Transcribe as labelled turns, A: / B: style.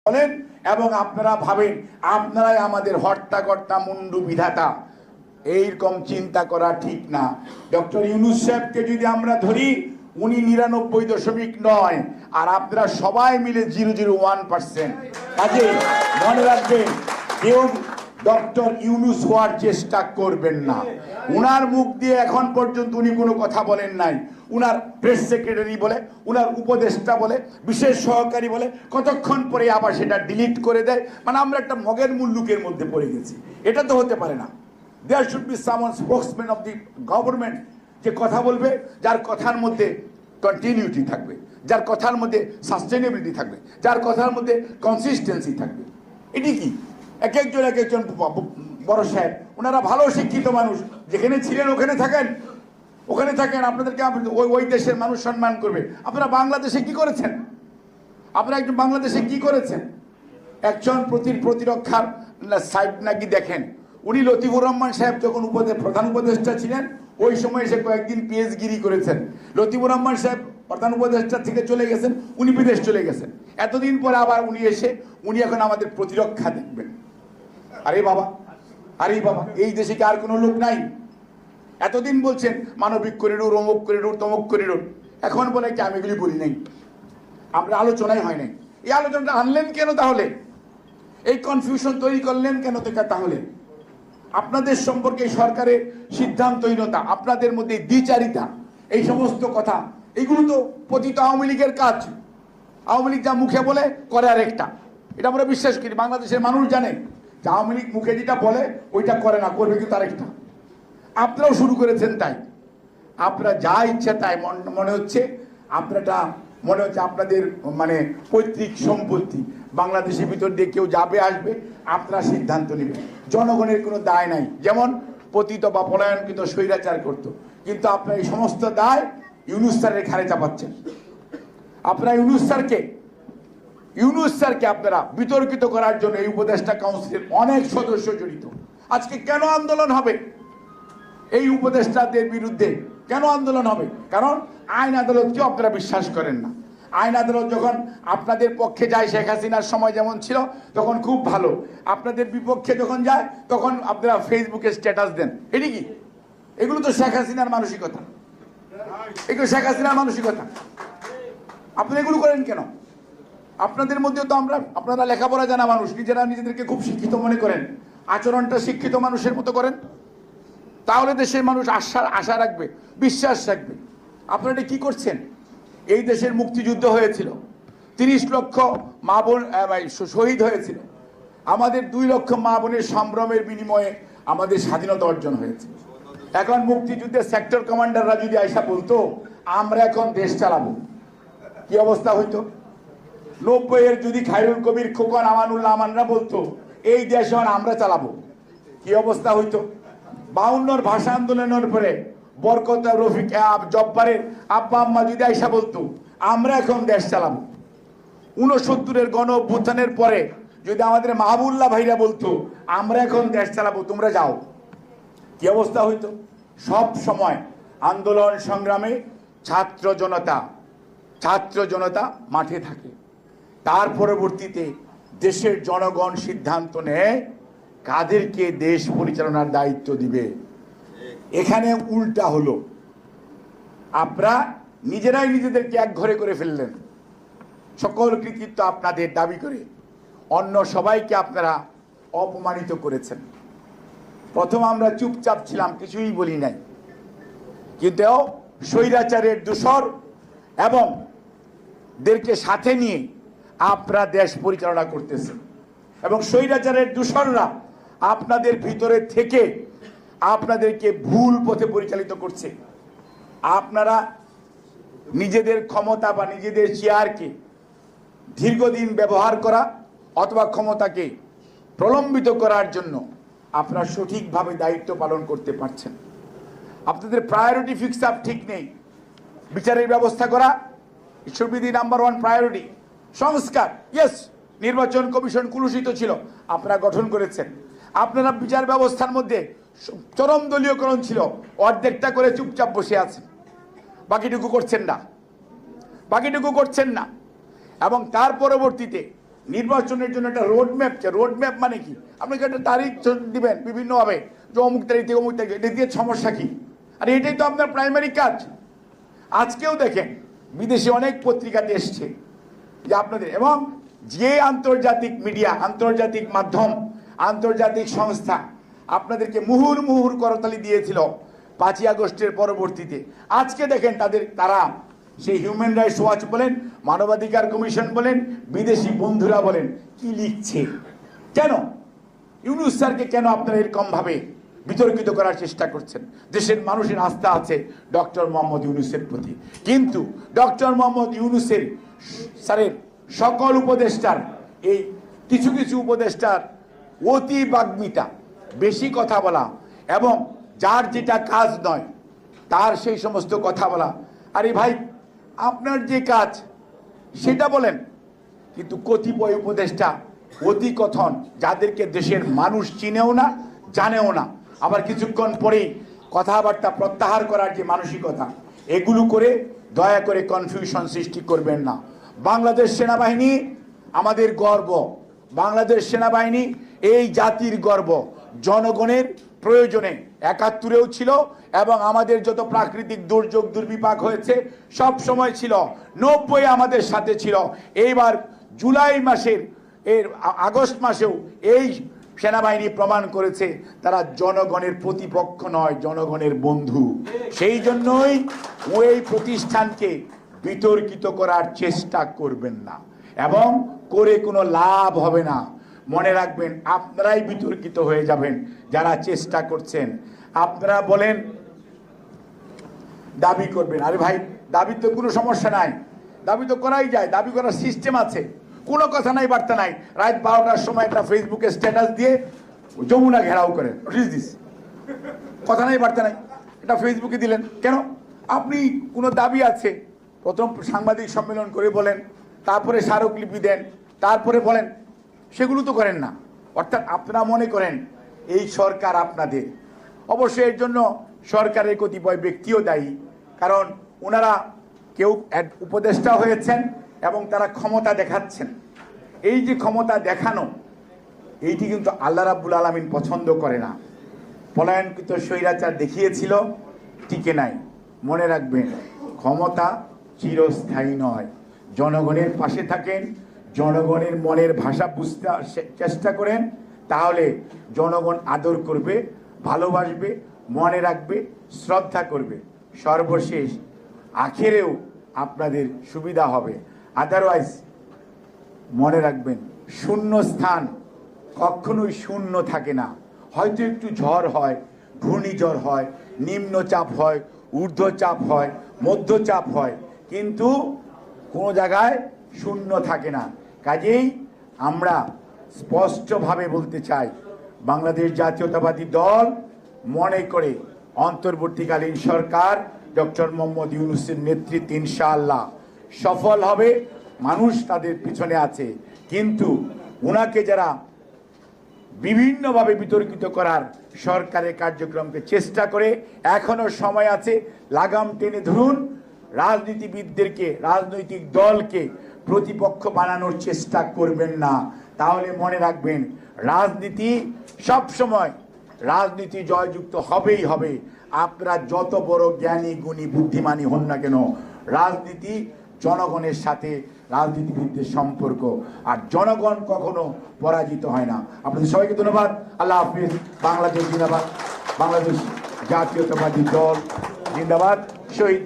A: বলেন এবং আপনারা ভাবেন আপনারাই আমাদের হর্তাকর্তা মুন্ডু বিধাতা। এইরকম চিন্তা করা ঠিক না। ডক্টর ইউনূস সাহেবকে যদি আমরা ধরি, উনি 99.9 আর আপনারা সবাই মিলে 0.01%। কাজে মনে রাখবেন, কেউ ডক্টর ইউনূস হওয়ার চেষ্টা করবেন না। উনার মুখ দিয়ে এখন পর্যন্ত উনি কোনো কথা বলেন নাই। উনার প্রেস সেক্রেটারি বলে, উনার উপদেষ্টা বলে, বিশেষ সহকারী বলে, কতক্ষণ পরে আবার সেটা ডিলিট করে দেয়। মানে আমরা একটা মগের মুল্লুকের মধ্যে পড়ে গেছি। এটা তো হতে পারে না। There should be someone spokesman of the government, যে কথা বলবে, যার কথার মধ্যে কন্টিনিউটি থাকবে, যার কথার মধ্যে সাস্টেনেবিলিটি থাকবে, যার কথার মধ্যে কনসিস্টেন্সি থাকবে। এটি কি এক একজন বড় সাহেব, ওনারা ভালো শিক্ষিত মানুষ, যেখানে ছিলেন ওখানে থাকেন। আপনাদেরকে ওই দেশের মানুষ সম্মান করবে। আপনারা বাংলাদেশে কি করেছেন? আপনারা একজন বাংলাদেশে কি করেছেন? একজন প্রতিরক্ষার সাইট নাকি দেখেন, উনি লতিফুর রহমান সাহেব যখন প্রধান উপদেষ্টা ছিলেন, ওই সময় এসে কয়েকদিন পিএইচগিরি করেছেন। লতিফুর রহমান সাহেব প্রধান উপদেষ্টা থেকে চলে গেছেন, উনি বিদেশ চলে গেছেন। এতদিন পরে আবার উনি এখন আমাদের প্রতিরক্ষা দেখবেন। আরে বাবা, এই দেশে কি আর কোনো লোক নাই? এতদিন বলছেন মানবিক করিডোর, অমুক করিডোর, তমুক করিডোর, এখন বলে কি আমি এগুলি বলি নাই, আমরা আলোচনাই হয় নাই। এই আলোচনাটা আনলেন কেন তাহলে? এই কনফিউশন তৈরি করলেন কেন তাহলে? আপনাদের সম্পর্কে সরকারের সিদ্ধান্তহীনতা, আপনাদের মধ্যে দ্বিচারিতা, এই সমস্ত কথা, এইগুলো তো পতিত আওয়ামী লীগের কাজ। আওয়ামী লীগ যা মুখে বলে করে আরেকটা, এটা আমরা বিশ্বাস করি। বাংলাদেশের মানুষ জানে যে আওয়ামী লীগ মুখে যেটা বলে ওইটা করে না, করবে কিন্তু আরেকটা। আপনারাও শুরু করেছেন তাই। আপনারা যা ইচ্ছা তাই মনে হচ্ছে আপনাদের মানে পৈতৃক সম্পত্তি। বাংলাদেশের ভিতর দিয়ে কেউ যাবে আসবে, আপনারা সিদ্ধান্ত নেবেন। জনগণের কোনো দায় নাই। যেমন পতিত বা পলায়নকৃত স্বৈরাচার করতো, কিন্তু আপনারা এই সমস্ত দায় ইউনূস স্যারের ঘাড়ে চাপাচ্ছেন। আপনারা ইউনূস স্যারকে আপনারা বিতর্কিত করার জন্য এই উপদেষ্টা কাউন্সিলের অনেক সদস্য জড়িত। আজকে কেন আন্দোলন হবে এই উপদেষ্টাদের বিরুদ্ধে? কেন আন্দোলন হবে? কারণ আইন আদালতকে আপনারা বিশ্বাস করেন না। আইন আদালত যখন আপনাদের পক্ষে যায়, শেখ হাসিনার সময় যেমন ছিল তখন খুব ভালো, আপনাদের বিপক্ষে যখন যায় তখন আপনারা ফেসবুকে স্ট্যাটাস দেন। এটি কি? এগুলো তো শেখ হাসিনার মানসিকতা। আপনারা এগুলো করেন কেন? আপনাদের মধ্যে তো আপনারা লেখাপড়া জানা মানুষ, নিজেদেরকে খুব শিক্ষিত মনে করেন, আচরণটা শিক্ষিত মানুষের মতো করেন, তাহলে দেশের মানুষ আশা রাখবে, বিশ্বাস রাখবে। আপনারা এটা কি করছেন? এই দেশের মুক্তিযুদ্ধ হয়েছিল, 30 লক্ষ মা বোন শহীদ হয়েছিল। আমাদের 2 লক্ষ মা বোনের সম্ভ্রমের বিনিময়ে আমাদের স্বাধীনতা অর্জন হয়েছে। এখন মুক্তিযুদ্ধের সেক্টর কমান্ডাররা যদি আইসা বলতো আমরা এখন দেশ চালাবো, কি অবস্থা হইতো? 90-এর যদি খায়রুল কবির, খোকন, আমানুল্লাহ আমানরা বলতো এই দেশ আমরা চালাবো, কি অবস্থা হইতো? 52-র ভাষা আন্দোলনের পরে বরকত, রফিক, জব্বারের আব্বা আম্মা যদি আইসা বলতো আমরা এখন দেশ চালাবো, 69-এর গণ অভ্যুত্থানের পরে যদি আমাদের মাহবুবুল্লাহ ভাইরা বলতো আমরা এখন দেশ চালাবো, তোমরা যাও, কি অবস্থা হইতো? সব সময় আন্দোলন সংগ্রামে ছাত্র জনতা মাঠে থাকে। তার পরবর্তীতে দেশের জনগণ সিদ্ধান্ত নেয় কাদেরকে দেশ পরিচালনার দায়িত্ব দিবে। এখানে উল্টা হলো, আপনারা নিজেরাই নিজেদেরকে এক ঘরে করে ফেললেন। সকল কৃতিত্ব আপনাদের দাবি করে অন্য সবাইকে আপনারা অপমানিত করেছেন। প্রথম আমরা চুপচাপ ছিলাম, কিছুই বলি নাই, কিন্তু স্বৈরাচারের দূষর এবং দেরকে সাথে নিয়ে আপনারা দেশ পরিচালনা করতেছেন, এবং স্বৈরাচারের দূষররা আপনাদের ভিতরে থেকে আপনাদেরকে ভুল পথে পরিচালিত করছে। আপনারা নিজেদের ক্ষমতা বা নিজেদের চেয়ারকে দীর্ঘদিন ব্যবহার করা অথবা ক্ষমতাকে প্রলম্বিত করার জন্য আপনারা সঠিকভাবে দায়িত্ব পালন করতে পারছেন। আপনাদের প্রায়োরিটি ফিক্স আপ ঠিক নেই। বিচারের ব্যবস্থা করা should be the number 1 priority। সংস্কার, ইয়েস, নির্বাচন কমিশন কুলুষিত ছিল, আপনারা গঠন করেছেন। আপনারা বিচার ব্যবস্থার মধ্যে চরম দলীয়করণ ছিল, অর্ধেকটা করে চুপচাপ বসে আছেন, বাকিটুকু করছেন না। এবং তার পরবর্তীতে নির্বাচনের জন্য একটা রোড ম্যাপ, রোড ম্যাপ মানে কি? আপনাকে একটা তারিখ দিবেন বিভিন্নভাবে, যে অমুক তারিখ থেকে অমুক তারিখ, এটা দিয়ে সমস্যা কি? আর এটাই তো আপনার প্রাইমারি কাজ। আজকেও দেখেন বিদেশে অনেক পত্রিকাতে এসছে যে আপনাদের, এবং যে আন্তর্জাতিক মিডিয়া, আন্তর্জাতিক মাধ্যম, আন্তর্জাতিক সংস্থা আপনাদেরকে মুহুর মুহুর করতালি দিয়েছিল 5ই আগস্টের পরবর্তীতে, আজকে দেখেন তারা সেই হিউম্যান রাইটস ওয়াচ বলেন, মানবাধিকার কমিশন বলেন, বিদেশি বন্ধুরা বলেন, কি লিখছে? কেন ইউনূস স্যারকে কেন আপনারা এরকম ভাবে বিতর্কিত করার চেষ্টা করছেন? দেশের মানুষের আস্থা আছে ডক্টর মোহাম্মদ ইউনূসের প্রতি, কিন্তু ডক্টর মোহাম্মদ ইউনূসের স্যারের সকল উপদেষ্টার, এই কিছু কিছু উপদেষ্টার অতি বাগ্মিতা, বেশি কথা বলা, এবং যার যেটা কাজ নয় তার সেই সমস্ত কথা বলা। আরে ভাই, আপনার যে কাজ সেটা বলেন, কিন্তু কতিপয় উপদেষ্টা অতি কথন, যাদেরকে দেশের মানুষ চিনেও না, জানেও না, আবার কিছুক্ষণ পরেই কথাবার্তা প্রত্যাহার করার যে মানসিকতা, এগুলো করে দয়া করে কনফিউশন সৃষ্টি করবেন না। বাংলাদেশ সেনাবাহিনী আমাদের গর্ব, বাংলাদেশ সেনাবাহিনী এই জাতির গর্ব, জনগণের প্রয়োজনে 71-এও ছিল, এবং আমাদের যত প্রাকৃতিক দুর্যোগ দুর্বিপাক হয়েছে সব সময় ছিল, 90 আমাদের সাথে ছিল। এইবার জুলাই মাসের আগস্ট মাসেও এই সেনাবাহিনী প্রমাণ করেছে তারা জনগণের প্রতিপক্ষ নয়, জনগণের বন্ধু। সেই জন্যই ওই প্রতিষ্ঠানকে বিতর্কিত করার চেষ্টা করবেন না, এবং করে কোনো লাভ হবে না। মনে রাখবেন, আপনারাই বিতর্কিত হয়ে যাবেন যারা চেষ্টা করছেন। আপনারা বলেন দাবি করবেন, আরে ভাই দাবি তো কোনো সমস্যা নাই, দাবি তো করাই যায়, দাবি করার সিস্টেম আছে, কোনো কথা নাই, বার্তা নাই। রাত 12টার সময় একটা ফেসবুকে স্ট্যাটাস দিয়ে যমুনা ঘেরাও করেন, কথা নাই, বার্তা নাই, এটা ফেসবুকে দিলেন কেন? আপনি কোনো দাবি আছে, প্রথম সাংবাদিক সম্মেলন করে বলেন, তারপরে স্মারকলিপি দেন, তারপরে বলেন, সেগুলো তো করেন না। অর্থাৎ আপনারা মনে করেন এই সরকার আপনাদের। অবশ্যই এর জন্য সরকারের কতিপয় ব্যক্তিও দায়ী, কারণ ওনারা কেউ উপদেষ্টা হয়েছেন এবং তারা ক্ষমতা দেখাচ্ছেন। এই যে ক্ষমতা দেখানো, এইটি কিন্তু আল্লাহ রাব্বুল আলামিন পছন্দ করে না। পলায়নকৃত স্বৈরাচার দেখিয়েছিল, টিকে নাই। মনে রাখবেন, ক্ষমতা চিরস্থায়ী নয়। জনগণের পাশে থাকেন, জনগণের মনের ভাষা বুঝতে চেষ্টা করেন, তাহলে জনগণ আদর করবে, ভালোবাসবে, মনে রাখবে, শ্রদ্ধা করবে। সর্বশেষ আখেরেও আপনাদের সুবিধা হবে। আদারওয়াইজ মনে রাখবেন, শূন্য স্থান কখনোই শূন্য থাকে না। হয়তো একটু ঝড় হয়, ঘূর্ণিঝড় হয়, নিম্নচাপ হয়, ঊর্ধ্বচাপ হয়, মধ্যচাপ হয়, কিন্তু কোনো জায়গায় শূন্য থাকে না। কাজেই আমরা স্পষ্টভাবে বলতে চাই, বাংলাদেশ জাতীয়তাবাদী দল মনে করে অন্তর্বর্তীকালীন সরকার ডক্টর মোহাম্মদ ইউনূসের নেতৃত্বে ইনশাআল্লাহ সফল হবে। মানুষ তাদের পিছনে আছে, কিন্তু ওনাকে যারা বিভিন্নভাবে বিতর্কিত করার সরকারের কার্যক্রমকে চেষ্টা করে, এখনো সময় আছে, লাগাম টেনে ধরুন। রাজনীতিবিদদেরকে, রাজনৈতিক দলকে প্রতিপক্ষ বানানোর চেষ্টা করবেন না। তাহলে মনে রাখবেন, রাজনীতি সব সময়, রাজনীতি জয়যুক্ত হবেই হবে। আপনারা যত বড় জ্ঞানী গুণী বুদ্ধিমানী হন না কেন, রাজনীতি জনগণের সাথে রাজনীতিবিদদের সম্পর্ক, আর জনগণ কখনো পরাজিত হয় না। আপনাদের সবাইকে ধন্যবাদ। আল্লাহ হাফিজ। বাংলাদেশ জিন্দাবাদ, বাংলাদেশ জাতীয়তাবাদী দল জিন্দাবাদ। শহীদ